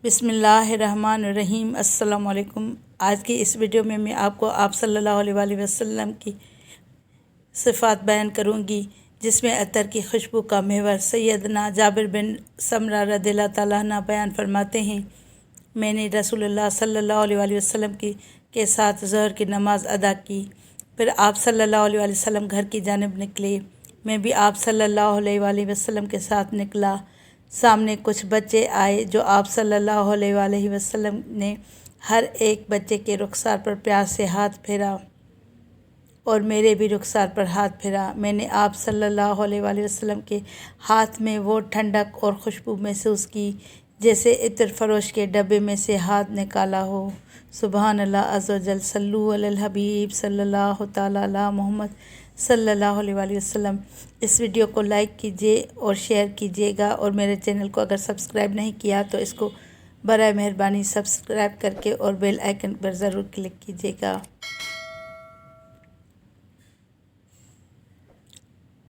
بسم اللہ الرحمن الرحیم۔ السلام علیکم۔ آج کی اس ویڈیو میں آپ کو صلی اللہ علیہ وآلہ وسلم کی صفات بیان کروں گی، جس میں عطر کی خوشبو کا محور سیدنا جابر بن سمرہ رضی اللہ تعالیٰ عنہ بیان فرماتے ہیں، میں نے رسول اللہ صلی اللہ علیہ وآلہ وسلم کے ساتھ ظہر کی نماز ادا کی، پھر آپ صلی اللہ علیہ وآلہ وسلم گھر کی جانب نکلے، میں بھی آپ صلی اللہ علیہ وآلہ وسلم کے ساتھ نکلا۔ سامنے کچھ بچے آئے جو آپ صلی اللہ علیہ وآلہ وسلم نے ہر ایک بچے کے رخسار پر پیار سے ہاتھ پھیرا اور میرے بھی رخسار پر ہاتھ پھیرا۔ میں نے آپ صلی اللہ علیہ وآلہ وسلم کے ہاتھ میں وہ ٹھنڈک اور خوشبو محسوس کی جیسے عطر فروش کے ڈبے میں سے ہاتھ نکالا ہو۔ سبحان اللہ عز و جل، صلو علی الحبیب صلی اللہ تعالیٰ علی محمد صلی اللہ علیہ وآلہ وسلم۔ اس ویڈیو کو لائک کیجیے اور شیئر کیجیے گا، اور میرے چینل کو اگر سبسکرائب نہیں کیا تو اس کو برائے مہربانی سبسکرائب کر کے اور بیل آئیکن پر ضرور کلک کیجیے گا۔